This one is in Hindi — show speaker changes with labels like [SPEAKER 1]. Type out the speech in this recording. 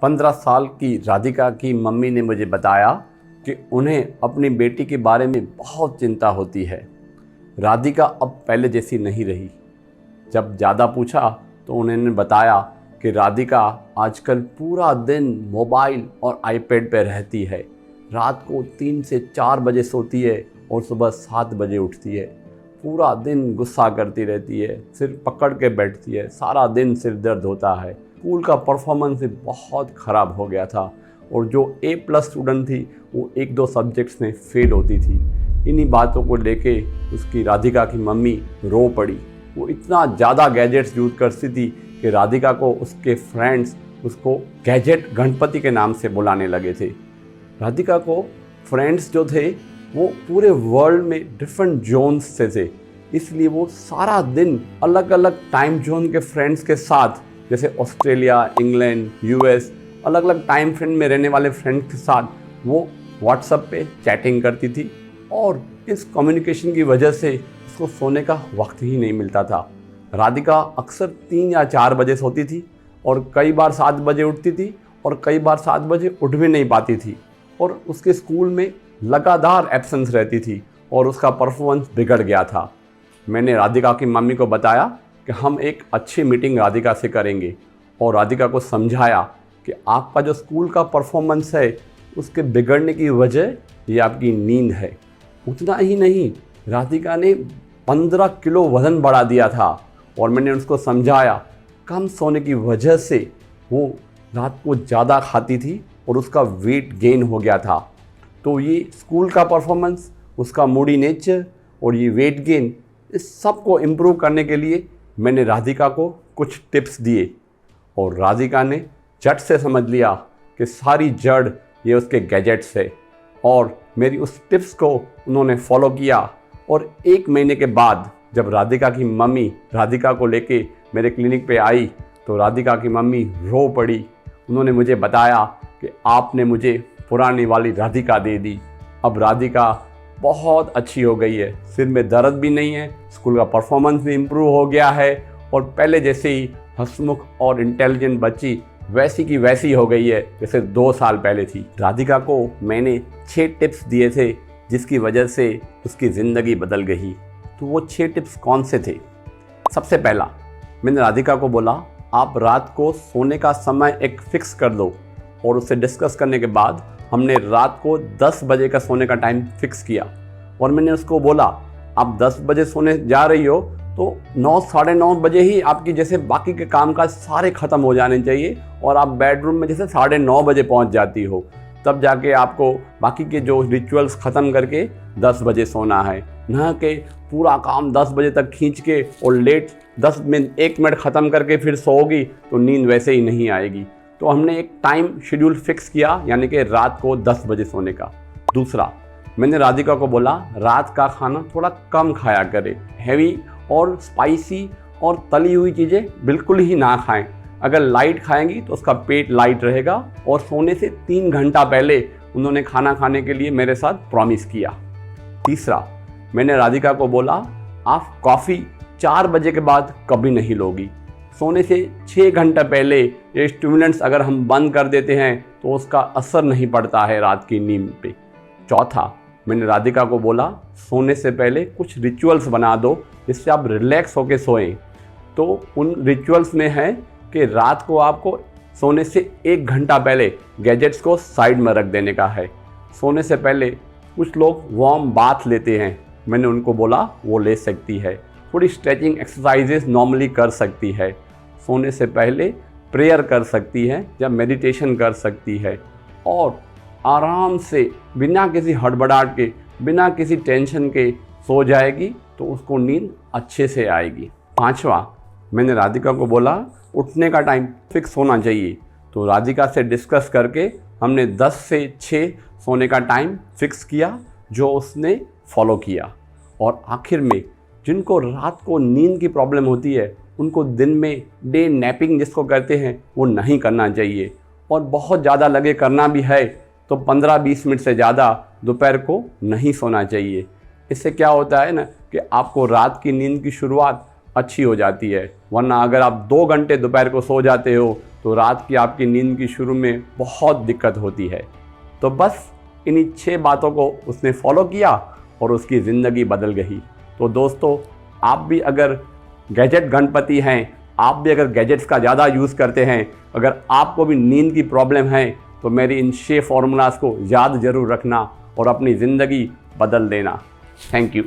[SPEAKER 1] 15 साल की राधिका की मम्मी ने मुझे बताया कि उन्हें अपनी बेटी के बारे में बहुत चिंता होती है। राधिका अब पहले जैसी नहीं रही। जब ज़्यादा पूछा तो उन्होंने बताया कि राधिका आजकल पूरा दिन मोबाइल और आईपैड पर रहती है। रात को 3 से 4 बजे सोती है और सुबह 7 बजे उठती है। पूरा दिन गुस्सा करती रहती है, सिर पकड़ के बैठती है, सारा दिन सिर दर्द होता है। स्कूल का परफॉर्मेंस भी बहुत ख़राब हो गया था और जो A+ स्टूडेंट थी वो 1-2 सब्जेक्ट्स में फेल होती थी। इन्हीं बातों को लेके उसकी राधिका की मम्मी रो पड़ी। वो इतना ज़्यादा गैजेट्स यूज़ करती थी कि राधिका को उसके फ्रेंड्स उसको गैजेट गणपति के नाम से बुलाने लगे थे। राधिका को फ्रेंड्स जो थे वो पूरे वर्ल्ड में डिफरेंट जोन्स से थे, इसलिए वो सारा दिन अलग अलग टाइम जोन के फ्रेंड्स के साथ, जैसे ऑस्ट्रेलिया, इंग्लैंड, US, अलग अलग टाइम फ्रेम में रहने वाले फ्रेंड्स के साथ वो व्हाट्सएप पे चैटिंग करती थी और इस कम्युनिकेशन की वजह से उसको सोने का वक्त ही नहीं मिलता था। राधिका अक्सर 3 या 4 बजे सोती थी और कई बार 7 बजे उठती थी और कई बार 7 बजे उठ भी नहीं पाती थी और उसके स्कूल में लगातार एब्सेंस रहती थी और उसका परफॉर्मेंस बिगड़ गया था। मैंने राधिका की मम्मी को बताया कि हम एक अच्छी मीटिंग राधिका से करेंगे और राधिका को समझाया कि आपका जो स्कूल का परफॉर्मेंस है उसके बिगड़ने की वजह ये आपकी नींद है। उतना ही नहीं, राधिका ने 15 किलो वज़न बढ़ा दिया था और मैंने उसको समझाया कम सोने की वजह से वो रात को ज़्यादा खाती थी और उसका वेट गेन हो गया था। तो ये स्कूल का परफॉर्मेंस, उसका मूडी नेचर और ये वेट गेन, इस सब को इम्प्रूव करने के लिए मैंने राधिका को कुछ टिप्स दिए और राधिका ने झट से समझ लिया कि सारी जड़ ये उसके गैजेट्स है और मेरी उस टिप्स को उन्होंने फॉलो किया। और 1 महीने के बाद जब राधिका की मम्मी राधिका को लेके मेरे क्लिनिक पे आई तो राधिका की मम्मी रो पड़ी। उन्होंने मुझे बताया कि आपने मुझे पुरानी वाली राधिका दे दी। अब राधिका बहुत अच्छी हो गई है, सिर में दर्द भी नहीं है, स्कूल का परफॉर्मेंस भी इम्प्रूव हो गया है और पहले जैसे ही हंसमुख और इंटेलिजेंट बच्ची वैसी की वैसी हो गई है जैसे 2 साल पहले थी। राधिका को मैंने 6 टिप्स दिए थे जिसकी वजह से उसकी ज़िंदगी बदल गई। तो वो 6 टिप्स कौन से थे? सबसे पहला, मैंने राधिका को बोला आप रात को सोने का समय एक फ़िक्स कर दो और उससे डिस्कस करने के बाद हमने रात को 10 बजे का सोने का टाइम फिक्स किया और मैंने उसको बोला आप 10 बजे सोने जा रही हो तो 9 साढ़े 9 बजे ही आपकी जैसे बाकी के काम काज सारे ख़त्म हो जाने चाहिए और आप बेडरूम में जैसे 9:30 बजे पहुंच जाती हो, तब जाके आपको बाकी के जो रिचुअल्स ख़त्म करके 10 बजे सोना है। न कि पूरा काम 10 बजे तक खींच के और लेट 1 मिनट ख़त्म करके फिर सोओगी तो नींद वैसे ही नहीं आएगी। तो हमने एक टाइम शेड्यूल फिक्स किया, यानी कि रात को 10 बजे सोने का। दूसरा, मैंने राधिका को बोला रात का खाना थोड़ा कम खाया करे, हैवी और स्पाइसी और तली हुई चीज़ें बिल्कुल ही ना खाएं। अगर लाइट खाएंगी तो उसका पेट लाइट रहेगा। और सोने से 3 घंटा पहले उन्होंने खाना खाने के लिए मेरे साथ प्रॉमिस किया। तीसरा, मैंने राधिका को बोला आप कॉफ़ी 4 बजे के बाद कभी नहीं लोगी। सोने से 6 घंटा पहले ये स्टिमुलेंट्स अगर हम बंद कर देते हैं तो उसका असर नहीं पड़ता है रात की नींद पे। चौथा, मैंने राधिका को बोला सोने से पहले कुछ रिचुअल्स बना दो जिससे आप रिलैक्स होके सोएं। तो उन रिचुअल्स में है कि रात को आपको सोने से 1 घंटा पहले गैजेट्स को साइड में रख देने का है। सोने से पहले कुछ लोग वार्म बाथ लेते हैं, मैंने उनको बोला वो ले सकती है। थोड़ी स्ट्रेचिंग एक्सरसाइजेस नॉर्मली कर सकती है। सोने से पहले प्रेयर कर सकती है या मेडिटेशन कर सकती है और आराम से बिना किसी हड़बड़ाहट के, बिना किसी टेंशन के सो जाएगी तो उसको नींद अच्छे से आएगी। पांचवा, मैंने राधिका को बोला उठने का टाइम फिक्स होना चाहिए। तो राधिका से डिस्कस करके हमने 10 से 6 सोने का टाइम फिक्स किया जो उसने फॉलो किया। और आखिर में जिनको रात को नींद की प्रॉब्लम होती है उनको दिन में डे नैपिंग जिसको कहते हैं वो नहीं करना चाहिए और बहुत ज़्यादा लगे करना भी है तो 15-20 मिनट से ज़्यादा दोपहर को नहीं सोना चाहिए। इससे क्या होता है ना कि आपको रात की नींद की शुरुआत अच्छी हो जाती है, वरना अगर आप 2 घंटे दोपहर को सो जाते हो तो रात की आपकी नींद की शुरू में बहुत दिक्कत होती है। तो बस इन्हीं 6 बातों को उसने फॉलो किया और उसकी ज़िंदगी बदल गई। तो दोस्तों, आप भी अगर गैजेट गणपति हैं, आप भी अगर गैजेट्स का ज़्यादा यूज़ करते हैं, अगर आपको भी नींद की प्रॉब्लम है, तो मेरी इन 6 फॉर्मूलाज़ को याद ज़रूर रखना और अपनी ज़िंदगी बदल देना। Thank you.